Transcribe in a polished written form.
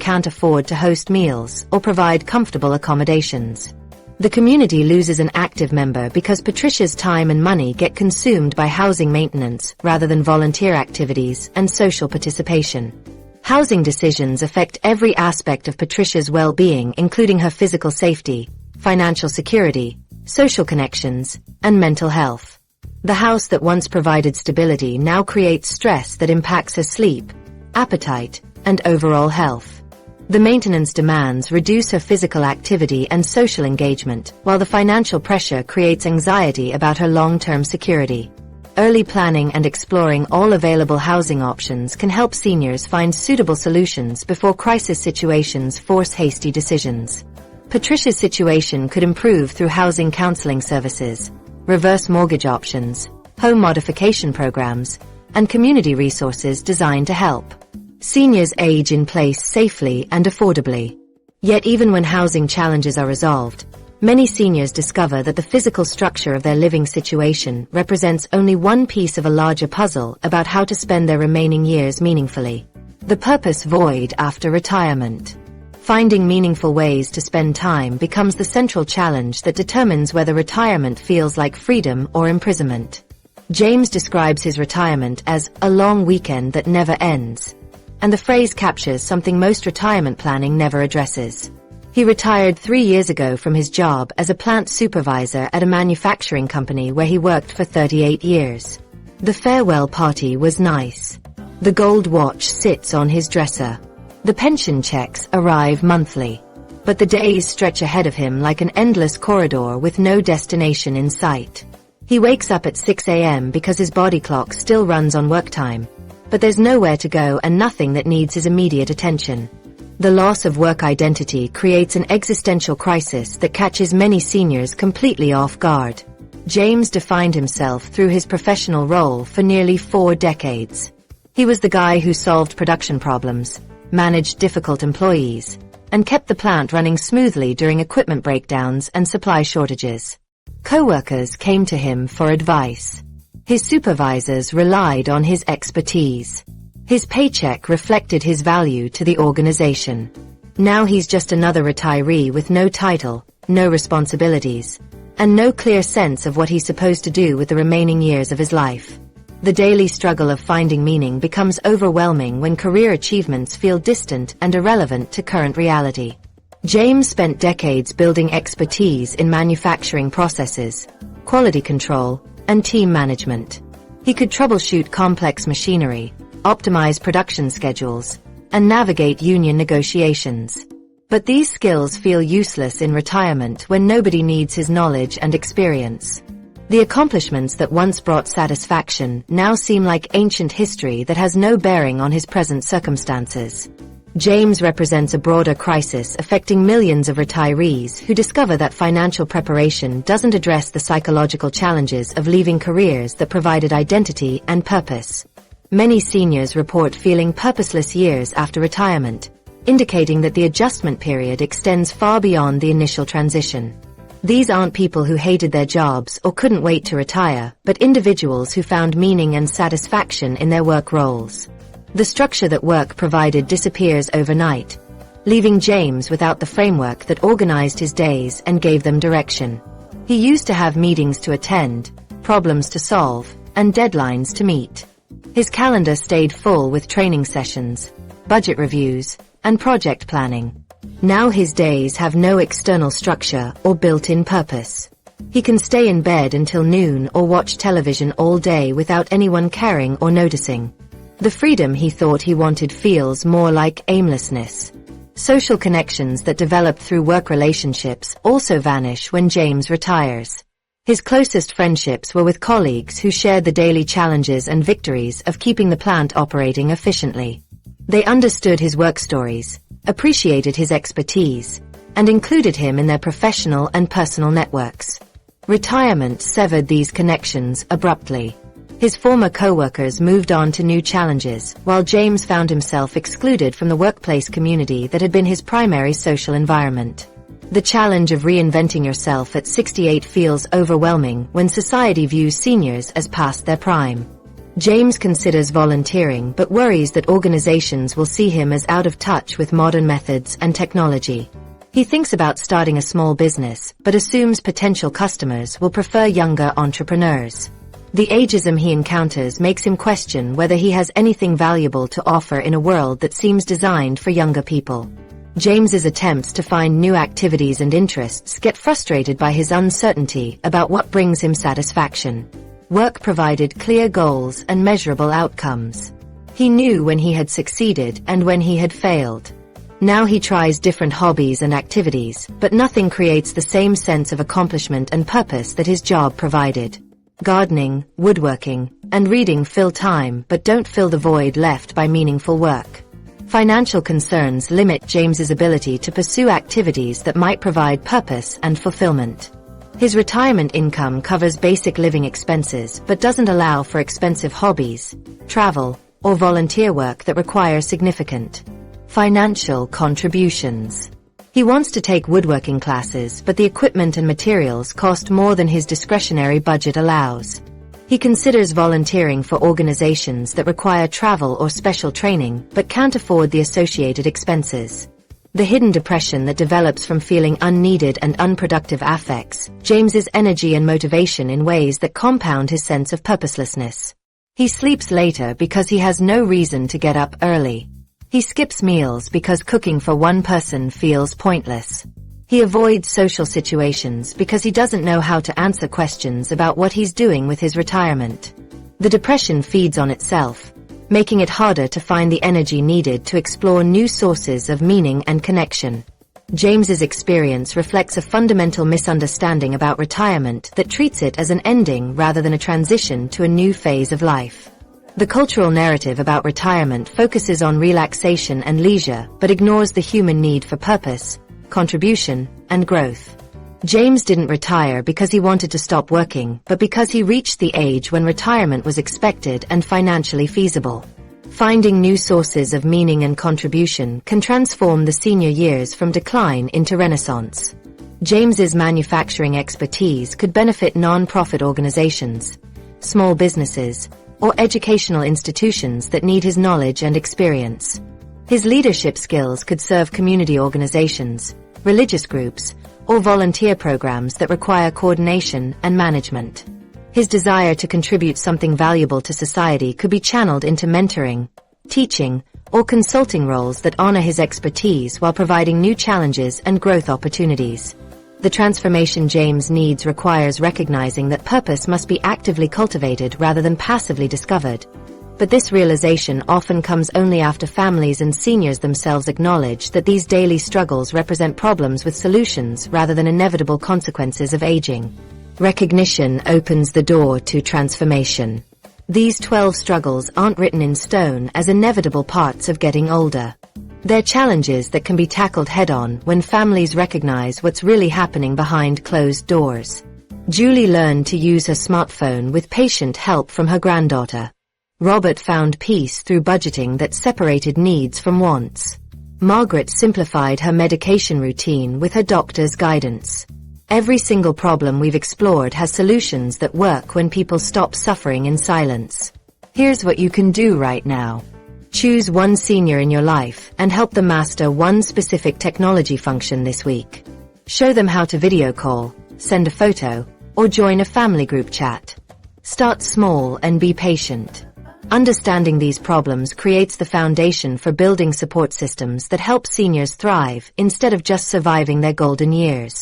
can't afford to host meals or provide comfortable accommodations. The community loses an active member because Patricia's time and money get consumed by housing maintenance rather than volunteer activities and social participation. Housing decisions affect every aspect of Patricia's well-being, including her physical safety, financial security, social connections, and mental health. The house that once provided stability now creates stress that impacts her sleep, appetite, and overall health. The maintenance demands reduce her physical activity and social engagement, while the financial pressure creates anxiety about her long-term security. Early planning and exploring all available housing options can help seniors find suitable solutions before crisis situations force hasty decisions. Patricia's situation could improve through housing counseling services, reverse mortgage options, home modification programs, and community resources designed to help seniors age in place safely and affordably. Yet even when housing challenges are resolved, many seniors discover that the physical structure of their living situation represents only one piece of a larger puzzle about how to spend their remaining years meaningfully. The purpose void after retirement. Finding meaningful ways to spend time becomes the central challenge that determines whether retirement feels like freedom or imprisonment. James describes his retirement as a long weekend that never ends, and the phrase captures something most retirement planning never addresses. He retired 3 years ago from his job as a plant supervisor at a manufacturing company where he worked for 38 years. The farewell party was nice. The gold watch sits on his dresser. The pension checks arrive monthly. But the days stretch ahead of him like an endless corridor with no destination in sight. He wakes up at 6 a.m. because his body clock still runs on work time. But there's nowhere to go and nothing that needs his immediate attention. The loss of work identity creates an existential crisis that catches many seniors completely off guard. James defined himself through his professional role for nearly 4 decades. He was the guy who solved production problems, managed difficult employees, and kept the plant running smoothly during equipment breakdowns and supply shortages. Co-workers came to him for advice. His supervisors relied on his expertise. His paycheck reflected his value to the organization. Now he's just another retiree with no title, no responsibilities, and no clear sense of what he's supposed to do with the remaining years of his life. The daily struggle of finding meaning becomes overwhelming when career achievements feel distant and irrelevant to current reality. James spent decades building expertise in manufacturing processes, quality control, and team management. He could troubleshoot complex machinery, optimize production schedules, and navigate union negotiations. But these skills feel useless in retirement when nobody needs his knowledge and experience. The accomplishments that once brought satisfaction now seem like ancient history that has no bearing on his present circumstances. James represents a broader crisis affecting millions of retirees who discover that financial preparation doesn't address the psychological challenges of leaving careers that provided identity and purpose. Many seniors report feeling purposeless years after retirement, indicating that the adjustment period extends far beyond the initial transition. These aren't people who hated their jobs or couldn't wait to retire, but individuals who found meaning and satisfaction in their work roles. The structure that work provided disappears overnight, leaving James without the framework that organized his days and gave them direction. He used to have meetings to attend, problems to solve, and deadlines to meet. His calendar stayed full with training sessions, budget reviews, and project planning. Now his days have no external structure or built-in purpose. He can stay in bed until noon or watch television all day without anyone caring or noticing. The freedom he thought he wanted feels more like aimlessness. Social connections that developed through work relationships also vanish when James retires. His closest friendships were with colleagues who shared the daily challenges and victories of keeping the plant operating efficiently. They understood his work stories, appreciated his expertise, and included him in their professional and personal networks. Retirement severed these connections abruptly. His former co-workers moved on to new challenges, while James found himself excluded from the workplace community that had been his primary social environment. The challenge of reinventing yourself at 68 feels overwhelming when society views seniors as past their prime. James considers volunteering but worries that organizations will see him as out of touch with modern methods and technology. He thinks about starting a small business, but assumes potential customers will prefer younger entrepreneurs. The ageism he encounters makes him question whether he has anything valuable to offer in a world that seems designed for younger people. James's attempts to find new activities and interests get frustrated by his uncertainty about what brings him satisfaction. Work provided clear goals and measurable outcomes. He knew when he had succeeded and when he had failed. Now he tries different hobbies and activities, but nothing creates the same sense of accomplishment and purpose that his job provided. Gardening, woodworking, and reading fill time but don't fill the void left by meaningful work. Financial concerns limit James's ability to pursue activities that might provide purpose and fulfillment. His retirement income covers basic living expenses but doesn't allow for expensive hobbies, travel, or volunteer work that require significant financial contributions. He wants to take woodworking classes, but the equipment and materials cost more than his discretionary budget allows. He considers volunteering for organizations that require travel or special training but can't afford the associated expenses. The hidden depression that develops from feeling unneeded and unproductive affects James's energy and motivation in ways that compound his sense of purposelessness. He sleeps later because he has no reason to get up early. He skips meals because cooking for one person feels pointless. He avoids social situations because he doesn't know how to answer questions about what he's doing with his retirement. The depression feeds on itself, making it harder to find the energy needed to explore new sources of meaning and connection. James's experience reflects a fundamental misunderstanding about retirement that treats it as an ending rather than a transition to a new phase of life. The cultural narrative about retirement focuses on relaxation and leisure but ignores the human need for purpose, contribution, and growth. James didn't retire because he wanted to stop working, but because he reached the age when retirement was expected and financially feasible. Finding new sources of meaning and contribution can transform the senior years from decline into renaissance. James's manufacturing expertise could benefit non-profit organizations, small businesses, or educational institutions that need his knowledge and experience. His leadership skills could serve community organizations, religious groups, or volunteer programs that require coordination and management. His desire to contribute something valuable to society could be channeled into mentoring, teaching, or consulting roles that honor his expertise while providing new challenges and growth opportunities. The transformation James needs requires recognizing that purpose must be actively cultivated rather than passively discovered. But this realization often comes only after families and seniors themselves acknowledge that these daily struggles represent problems with solutions rather than inevitable consequences of aging. Recognition opens the door to transformation. These 12 struggles aren't written in stone as inevitable parts of getting older. They're challenges that can be tackled head-on when families recognize what's really happening behind closed doors. Julie learned to use her smartphone with patient help from her granddaughter. Robert found peace through budgeting that separated needs from wants. Margaret simplified her medication routine with her doctor's guidance. Every single problem we've explored has solutions that work when people stop suffering in silence. Here's what you can do right now. Choose one senior in your life and help them master one specific technology function this week. Show them how to video call, send a photo, or join a family group chat. Start small and be patient. Understanding these problems creates the foundation for building support systems that help seniors thrive instead of just surviving their golden years.